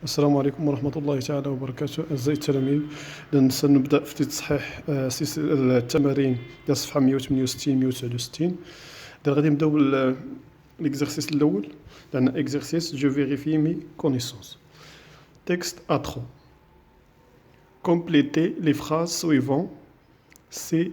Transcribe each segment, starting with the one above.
السلام عليكم ورحمة الله تعالى وبركاته. أعزائي التلاميذ، إذا سنبدأ في تصحيح سلسلة التمارين ديال صفحة 168 169. إذا غادي نبداو بالإكزرسيس الأول. عندنا إكزرسيس جو فيريفي مي كونيسونس. Texte A3. Complétez les phrases suivantes. C'est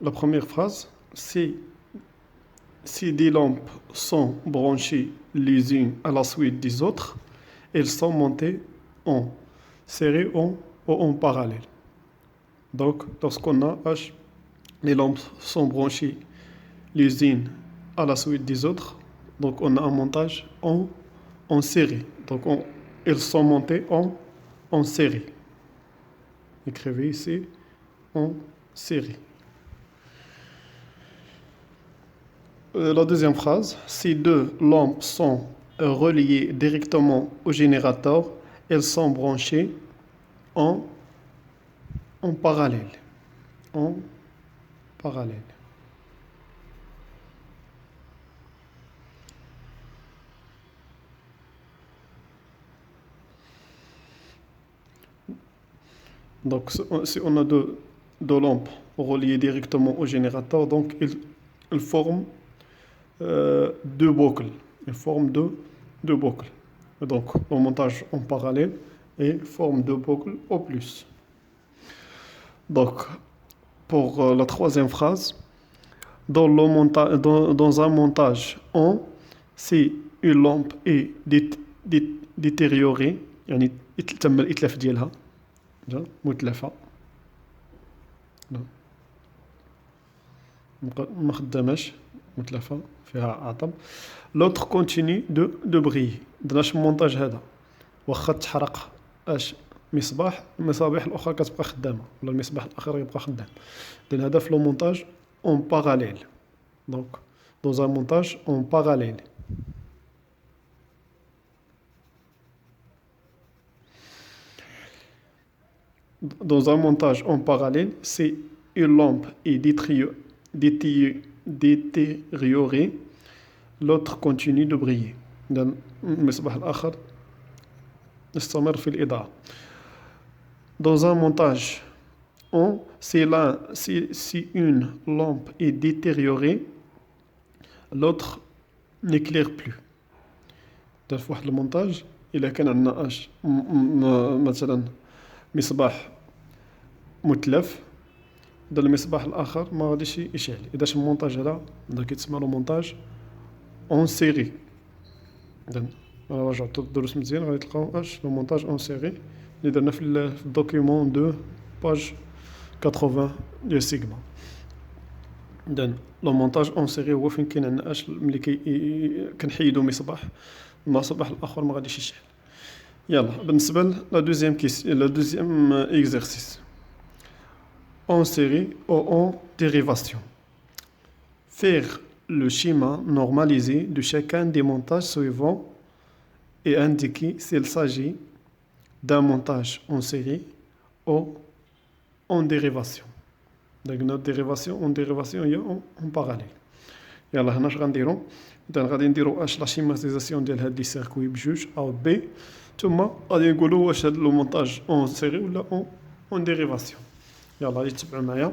la première phrase. Si des lampes sont branchées les unes à la suite des autres, elles sont montées en série ou en parallèle. Donc, lorsqu'on a H, les lampes sont branchées les unes à la suite des autres, donc on a un montage en série. Donc, elles sont montées en série. Écrivez ici en série. La deuxième phrase, si deux lampes sont reliées directement au générateur, elles sont branchées en parallèle. En parallèle. Donc, si on a deux lampes reliées directement au générateur, donc ils forment deux boucles. Ils forment deux boucles. Donc, le montage en parallèle et forme deux boucles au plus. Donc, pour la troisième phrase, dans un montage en, si une lampe est détériorée, يعني تم الإتلاف ديالها متلفة ما خداماش متلفة فيها عطب. l'autre continue de briller. درناش المونتاج هذا واخا تحرق المصابيح الاخرى كتبقى خدامه ولا المصباح الاخر يبقى خدام. لان هذا في لو مونتاج اون باراليل. دونك dans un montage en parallèle. Dans un montage en parallèle, si une lampe est détériorée, l'autre continue de briller. المصباح الآخر يستمر في الإضاءة. Dans un montage en, si une lampe est détériorée, l'autre n'éclaire plus. في واحد المونتاج إلا كان عندنا مثلا مصباح متلف، هذا المصباح الآخر ما غاديش يشعل. إذا المونتاج هذا كيتسمى له مونتاج اون سيري. إذا راجعتو الدروس مزيان غادي تلقاو لو مونتاج اون سيري اللي درنا في الدوكيومون دو باج 80 ديال سيغما. إذا لو مونتاج اون سيري هو فين كاين عندنا ملي كنحيدو مصباح، المصباح الآخر ما غاديش يشعل. يلا بالنسبة لا دوزيام إكزرسيس. En série ou en dérivation. Faire le schéma normalisé de chacun des montages suivants et indiquer s'il s'agit d'un montage en série ou en dérivation. Donc notre dérivation هي en parallèle. يلا هنا اش غنديرو؟ إذا غادي نديرو لا شيماتيزاسيون ديال هاد لي سيركوي بجوج أو بي، ثم غادي نقولو واش هاد لو مونتاج اون سيري ولا اون ديريفاسيون. يلا غادي تتبعوا معايا.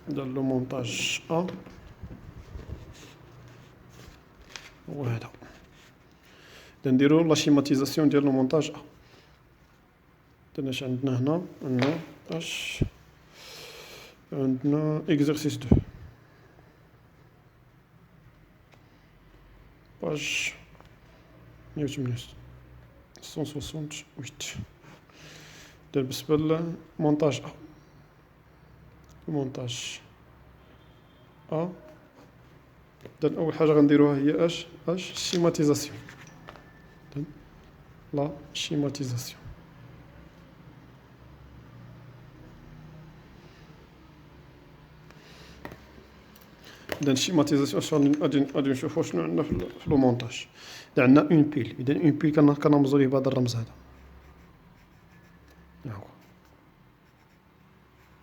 ندير لو مونتاج ا وهذا. نديرو لا شيماتيزاسيون ديال لو مونتاج ا. درنا عندنا هنا عندنا عندنا اكزرسيس 2 باج 168. بالنسبة للمونتاج ا، المونتاج ا أول حاجة غنديروها هي الشيماتيزاسيون. لا شيماتيزاسيون. إذا الشيماتيزاسيون غادي نشوفو شنو عندنا في لو مونتاج. إذا عندنا اون بيل، إذا اون بيل كنرمزو ليه بهذا الرمز هذا.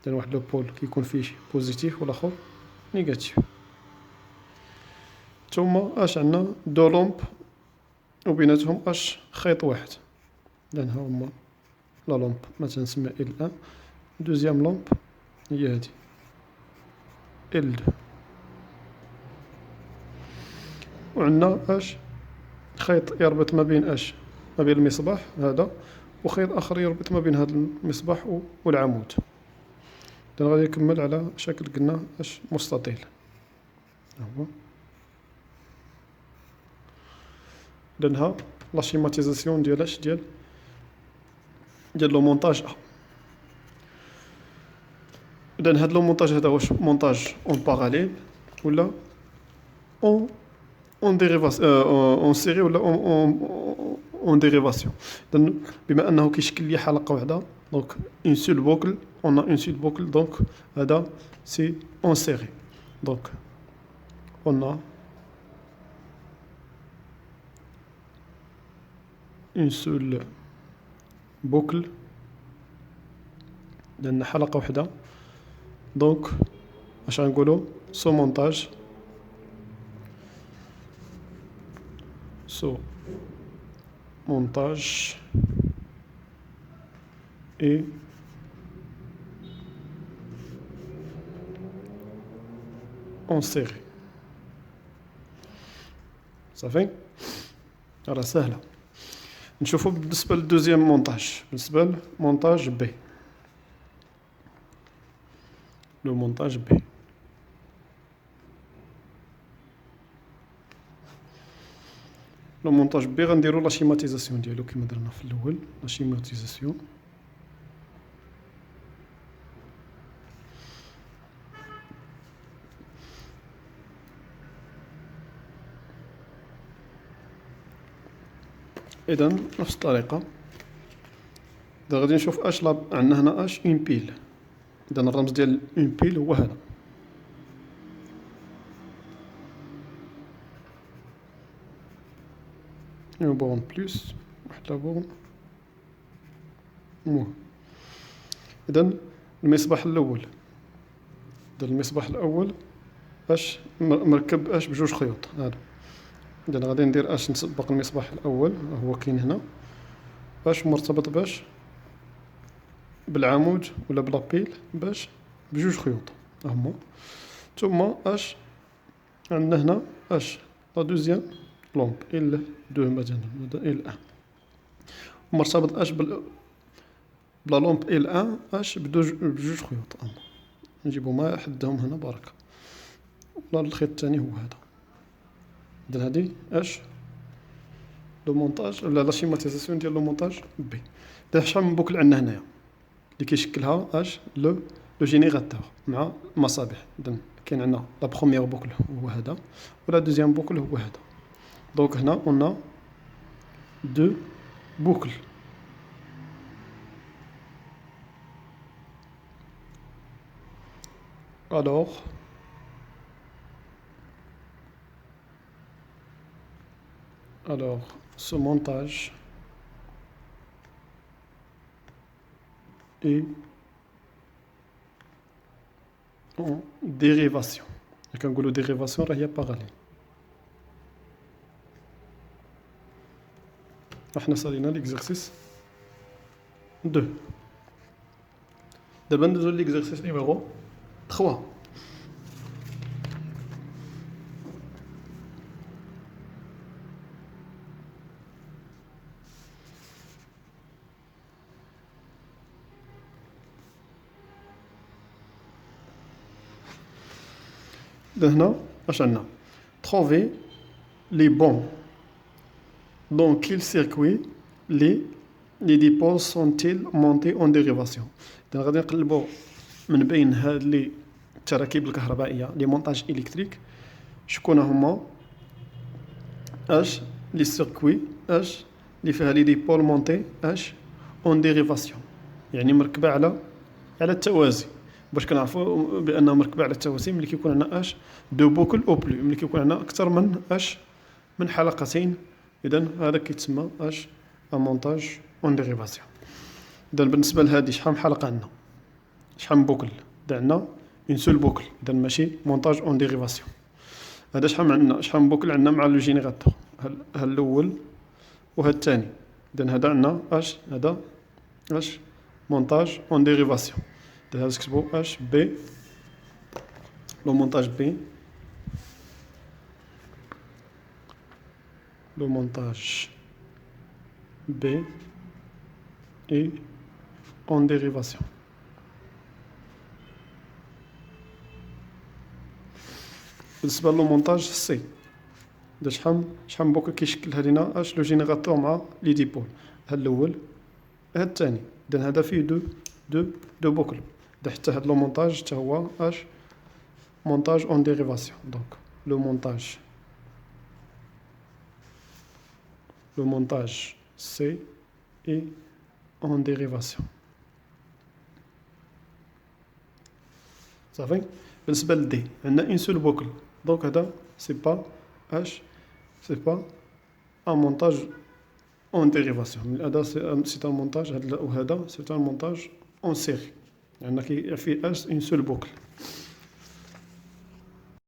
إذا واحد لو بول كيكون فيه بوزيتيف والآخر نيجاتيف. ثم اش عندنا دو لومب وبيناتهم اش خيط واحد، لان هما لا لومب مثلا نسميها ال 1، دوزيام لومب هي هادي ال 2، وعندنا اش خيط يربط ما بين ما بين المصباح هذا، وخيط اخر يربط ما بين هذا المصباح والعمود. اذا غادي نكمل على شكل قلنا مستطيل. هو لانها لا شيماتيزاسيون ديال ديال لو مونتاج اذا هاد لو مونتاج هذا واش مونتاج اون باراليل ولا اون ديريفاسيون اون سيري ولا اون ديريفاسيون. اذا بما انه كيشكل لي حلقه واحده دونك اون سول بوكل اون اون سول بوكل، دونك هذا سي اون سيري. دونك اون اون سول بوكل لان حلقه واحده، دونك اش غنقولوا سو مونتاج et en série. صافي راه سهله. نشوفوا بالنسبه للدوزيام مونتاج، بالنسبه لمونتاج بي، لو مونتاج بي. لو مونتاج بي غنديروا لا شيماتيزاسيون ديالو كما درنا في الاول، لا شيماتيزاسيون. اذا نفس الطريقه اذا غادي نشوف عندنا هنا اون بيل. اذا الرمز ديال اون بيل هو هذا. اون بورن بلس واحد لا بورن موان. اذا المصباح الاول، المصباح الاول مركب بجوج خيوط هادو. اذا غادي ندير نسبق المصباح الاول هو كاين هنا مرتبط بالعمود ولا بلابيل بجوج خيوط هما. ثم عندنا هنا لا دوزيام لومب ال 2 مثلا ال 1 مرتبط بلا لومب ال 1 بجوج خيوط هما. نجيبو ما حدهم هنا برك، ولا الخيط الثاني هو هذا. اذا هادي لو مونتاج ولا لا شيماتيزاسيون ديال لو مونتاج بي. اذا شحال من بوكل عندنا هنايا اللي كيشكلها لو جينيراتور مع المصابيح. اذا كاين عندنا لا بروميير بوكل هو هذا، ولا دوزيام بوكل هو هذا. دونك هنا اون دو بوكل. Alors, ce montage est en dérivation. Quand on dit dérivation, il y a parallèle. احنا صارينا l'exercice 2. دابا ندوزو l'exercice numéro 3. هنا اش عندنا trouver les bons dans quel circuit les dipôles sont-ils montés en dérivation. إذا غادي نقلبوا من بين هاد لي التراكيب الكهربائيه لي مونتاج الكتريك شكون هما لي سيركوي اللي فيها لي ديبول مونتي اون ديريفاسيون، يعني مركبه على التوازي. باش كنعرفوا بانها مركبه على التوازي ملي كيكون عندنا دو بوكل او بلو، ملي كيكون عندنا اكثر من حلقتين. اذا هذا كيتسمى ان مونتاج اون ديريفاسيون. اذا بالنسبه لهذه شحال من حلقه عندنا، شحال من بوكل؟ عندنا اون سول بوكل، اذا ماشي مونتاج اون ديريفاسيون. هذا شحال من بوكل عندنا مع لو جينيراتور. ها الاول وهذا الثاني. اذا هذا عندنا هذا مونتاج اون ديريفاسيون. هذا نكتبو بي لو مونتاج بي le montage B est en dérivation. بالنسبة لو مونتاج سي دا شحال من بوكل كيشكلها لينا لو جينيراتور مع لي ديبول. هاد الاول هاد الثاني. اذا هذا فيه دو بوكل. حتى هاد لو مونتاج حتى هو مونتاج اون ديريفاسيون. دونك لو montage C est en dérivation. صافي. بالنسبة لدي عندنا اون سول بوكل. دونك هذا سي با ان مونتاج اون ديريفاسيون. هذا سي ان مونتاج. وهذا سي ان مونتاج اون سيري. عندنا فيه اون سول بوكل.